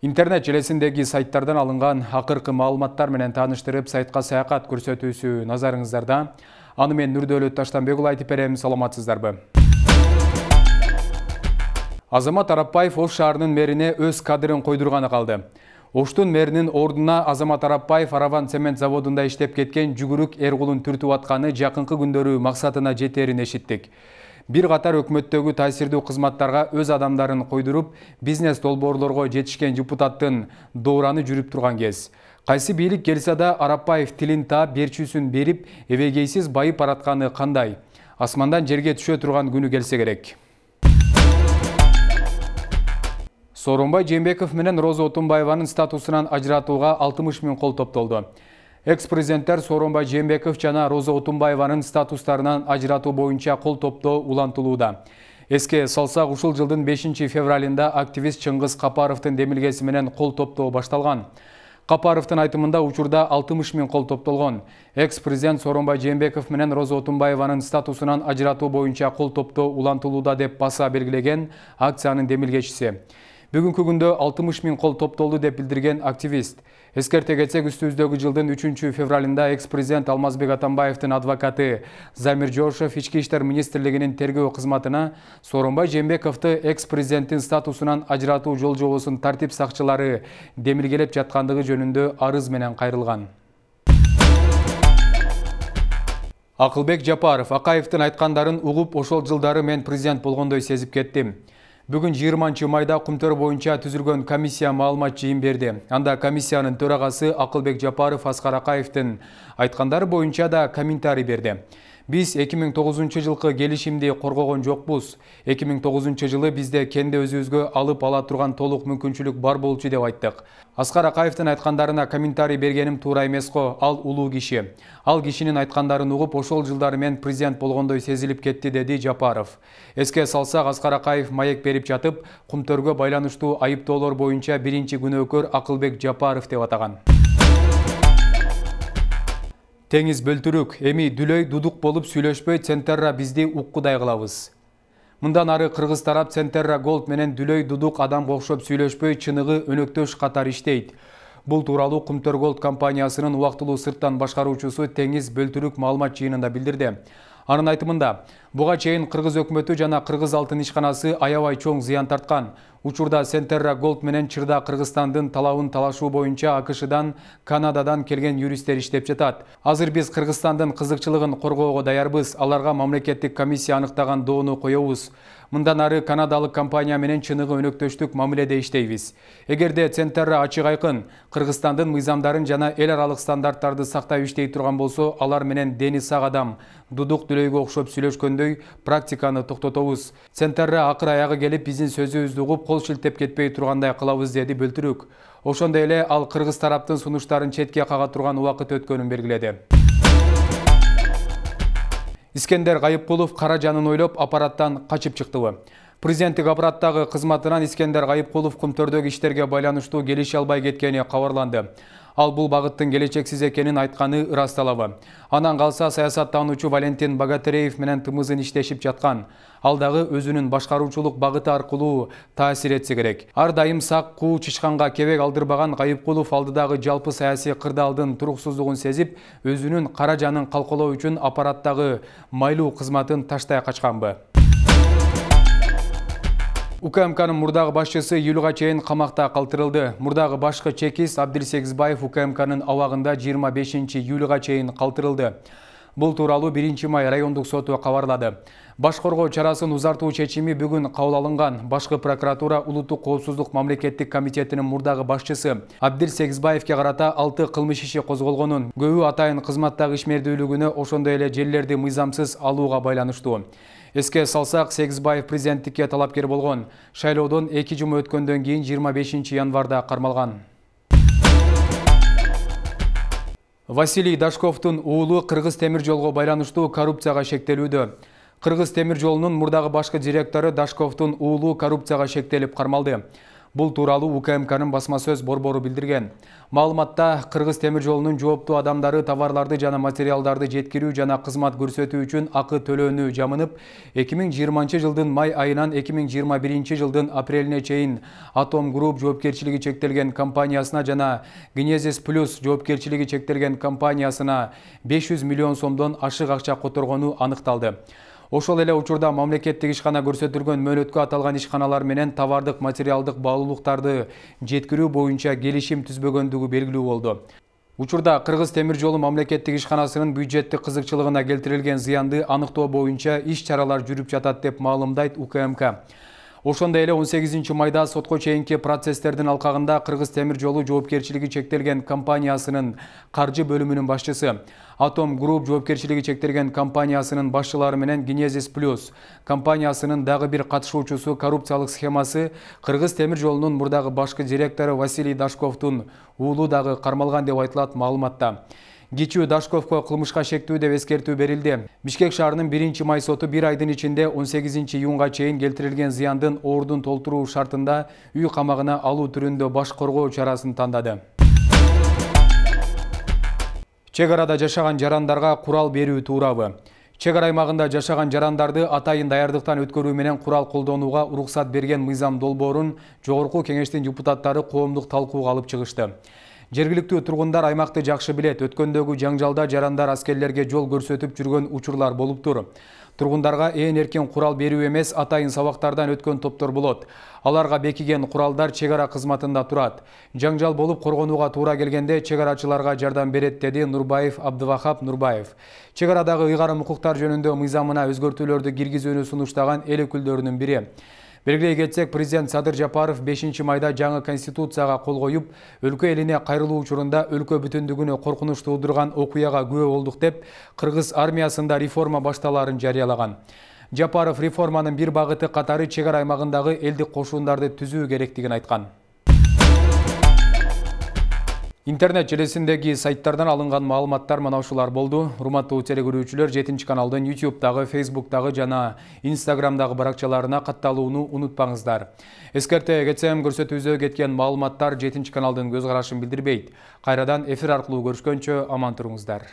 Интернет желесиндеги сайттардан алынган акыркы маалыматтар менен тааныштырып, сайтка саякат көрсөтүүсү назарыңыздарда. Аны мен Нурдөлөт Таштанбек айтып берем, саламатсыздарбы. Азамат Арапбаев Ош шаарынын мэрине өз кадрын койдурганы калды. Оштун мэринин ордуна Азамат Арапбаев Араван цемент заводунда иштеп кеткен Жүгүрүк Эргулун түртүп атканы жакынкы күндөрү максатына жетерин эшиттик. Бир катар өкмөттөгү таасирдүү кызматтарга өз адамдарын койдуруп, бизнес долбоорлорго жетишкен депутаттын доораны жүрүп турган кез. Кайсы бийлик келсе да Арапбаев тилин таап берчүүсүн берип, эбегейсиз байып баратканы кандай? Асмандан жерге түшө турган күнү келсе керек. Сооронбай Жээнбеков менен Роза Отунбаеванын статусунан ажыратууга 60 000 кол топтолду. Экс-президенттер Сооронбай Жээнбеков жана Роза Отунбаеванын статустарынан ажыратуу боюнча кол топтоо улантылууда. Эске салсак, ушул жылдын 5 февралында активист Чыңгыз Капаровдун демилгеси менен кол топтоо башталган. Капаровдун айтымында учурда 60 000 кол топтолгон. Экс-президент Сооронбай Жээнбеков менен Роза Отунбаеванын статусунан ажыратуу боюнча кол топтоо улантылууда деп баса белгилеген акциянын демилгечиси. Бүгүнкү күндө 60 000 кол топтолду деп билдирген активист. Эскерте кетсек, үстүбүздөгү жылдын 3 февралында экс-президент Алмазбек Атамбаевдин адвокаты Замир Жошев Ички иштер министрлигинин тергөө кызматына Сооронбай Жээнбековду экс-президенттин статусунан ажыратуу жолжобосун тартип сакчылары демилгелеп жаткандыгы жөнүндө арыз менен кайрылган. Акылбек Жапаров Акаевдин айткандарын угуп, ошол жылдары мен президент болгондой сезип кеттим. Бүгүн 20 майда Кумтөр боюнча түзүлгөн комиссия маалымат жыйын берди. Анда комиссиянын төрагасы Акылбек Жапаров Аскар Акаевдин айткандары боюнча да комментарий берди. Биз 2009 жылкы келишимди коргогон жокпуз. 2009 жылы бизде кенде өзүбүзгө алып ала турган толук мүмкүнчүлүк бар болчу деп айттык. Аскар Акаевдин айткандарына комментарий бергеним туура эмеско, ал улуу киши. Ал кишинин айткандарын угуп, ошол жылдары мен президент болгондой сезилип кетти, деди Жапаров. Эске салсак, Аскар Акаев маек берип жатып, Кумтөргө байланыштуу айыптоолор боюнча биринчи күнөөкөр Акылбек Жапаров деп атаган. Теңиз бөлтүрүк, эми дүлөй дудук болуп сүйлөшпөй Центерра бизди уккудай кылабыз. Мындан ары Кыргыз тарап Центерра Голд менен дүлөй дудук адамга окшоп сүйлөшпөй чыныгы өнөктөш катар иштейт. Бул тууралуу Кумтөр Голд компаниясынын убактылуу сырттан башкаруучусу Теңиз бөлтүрүк маалымат жыйынында билдирди. Анын айтымында, буга чейин Кыргыз өкмөтү жана Кыргыз алтын ишканасы аябай чоң зыян тарткан. Учурда Центерра Голд менен чырда Кыргызстандын талабын талашуу боюнча АКШдан, Канададан келген юристтер иштеп жатат. Азыр биз Кыргызстандын кызыкчылыгын коргоого даярбыз, аларга мамлекеттик комиссия аныктаган доону коебуз. Мындан ары канадалык компания менен чыныгы өнөктөштүк мамиледе иштейбиз. Эгерде Центерра ачык айкын Кыргызстандын мыйзамдарын жана эл аралык стандарттарды сактап иштей турган болсо, алар менен дени сак адам дудук дүлөйгө окшоп сүйлөшкөндөй практиканы токтотобуз. Центерра акыр аягы келип биздин сөзүбүздү угуп, кол шилтеп кетпей тургандай кылабыз, деди бөлтүрүк. Ошондой эле ал Кыргыз тараптын сунуштарын четке кага турган убакыт өткөнүн белгиледи. Искендер Гайыпкулов кара жанын ойлоп аппараттан качып чыктыбы? Президенттик аппараттагы кызматынан Искендер Гайыпкулов Кумтөрдөгү иштерге байланыштуу келише албай кеткени кабарланды. Ал бул багыттын келечексиз экенин айтканы ырасталабы. Анан калса саясаттануучу Валентин Богатыреев менен тымызын иштешип жаткан. Ал дагы өзүнүн башкаруучулук багыты аркылуу таасир этсе керек. Ар дайым сак куу чычканга кебек алдырбаган Гайыпкулов алдыдагы жалпы саясий кырдаалдын туруксуздугун сезип, өзүнүн кара жанын калкалоо үчүн аппараттагы майлуу кызматын таштай качканбы? УКМКнын мурдагы башчысы июлга чейин камакта калтырылды. Мурдагы башкы чекист Абдил Сегизбаев УКМКнын абагында 25 июлга чейин калтырылды. Бул тууралуу 1 май райондук соту кабарлады. Баш коргоо чарасын узартуу чечими бүгүн кабыл алынган. Башкы прокуратура Улуттук коопсуздук мамлекеттик комитетинин мурдагы башчысы Абдил Сегизбаевке карата 6 кылмыш иши козголгонун, көбү атайын кызматтагы ишмердүүлүгүнө, ошондой эле жерлерди мыйзамсыз алууга байланыштуу. Эске салсак, Сегизбаев президенттикке талапкер болгон. Шайлоодон 2 жума өткөндөн кийин 25 январда кармалган. Василий Дашковдун уулу Кыргыз темир жолго байланыштуу коррупцияга шектелүүдө. Кыргыз темир жолунун мурдагы башкы директору Дашковдун уулу коррупцияга шектелип кармалды. Бул тууралуу УКМКнын басма сөз борбору билдирген. Маалыматта Кыргыз темир жолунун жооптуу адамдары товарларды жана материалдарды жеткирүү жана кызмат көрсөтүү үчүн акы төлөөнү жамынып, 2020 жылдын май айынан 2021 жылдын апрелине чейин Атом Групп жоопкерчилиги чектелген компаниясына жана Генезис Плюс жоопкерчилиги чектелген компаниясына 500 миллион сомдон ашык акча которгону аныкталды. Ошол эле учурда мамлекеттик ишкана көрсөтүлгөн мөөнөткө аталган ишканалар менен товардык материалдык баалуулуктарды жеткирүү боюнча келишим түзбөгөндүгү белгилүү болду. Учурда Кыргыз темир жолу мамлекеттик ишканасынын бюджеттик кызыкчылыгына келтирилген зыянды аныктоо боюнча иш-чаралар жүрүп жатат деп маалымдайт УКМК. Ошондой эле 18 майда сотко чейинки процесстердин алкагында Кыргыз темир жолу жоопкерчилиги чектелген компаниясынын каржы бөлүмүнүн башчысы, Атом Групп жоопкерчилиги чектелген компаниясынын башчылары менен Генезис Плюс компаниясынын дагы бир катышуучусу коррупциялык схемасы Кыргыз темир жолунун мурдагы башкы директору Василий Дашковдун уулу дагы кармалган деп айтылат маалыматта. Кичүү Дашковго кылмышка шектүү деп эскертүү берилди. Бишкек шаарынын 1-май соту 1 айдын ичинде 18-июнга чейин келтирилген зыяндын ордун толтуруу шартында үй камагына алуу түрүндө баш коргоо чарасын тандады. Чек арада жашаган жарандарга курал берүү туурабы? Чек ара аймагында жашаган жарандарды атайын даярдыктан өткөрүү менен курал колдонууга уруксат берген мыйзам долбоорун Жогорку Кеңештин депутаттары коомдук талкууга алып чыгышты. Жергиликтүү тургундар аймакты жакшы билет. Өткөндөгү жаңжалда жарандар аскерлерге жол көрсөтүп жүргөн учурлар болуптур. Тургундарга ээн эркен курал берүү эмес, атайын сабактардан өткөн топтор болот. Аларга бекиген куралдар чек ара кызматында турат. Жаңжал болуп коргонууга туура келгенде чек арачыларга жардам берет, деди Нурбаев Абдывахап Нурбаев. Чек арадагы ыйгарым укуктар жөнүндө мыйзамына өзгөртүүлөрдү киргизүүнү сунуштаган эл өкүлдөрүнүн бири. Белгилей кетсек, президент Садыр Жапаров 5 майда жаңы конституцияга кол коюп, өлкө элине кайрылуу учурунда өлкө бүтүндүгүнө коркунуч туудурган окуяга күбө болдук деп, Кыргыз армиясында реформа башталарын жарыялаган. Жапаров реформанын бир багыты катары чек ара аймагындагы элдик кошундарды түзүү керектигин айткан. Интернет желесиндеги сайттардан алынган маалыматтар мына ушулар болду. Урматтуу телекөрүүчүлөр, 7 каналдын YouTube'дагы, Facebook'дагы жана Instagram'дагы баракчаларына катталууну унутпаңыздар. Эскерте кетсем, көрсөтүүбүздө кеткен маалыматтар 7 каналдын көз карашын билдирбейт. Кайрадан эфир аркылуу көрүшкөнчө аман туруңуздар.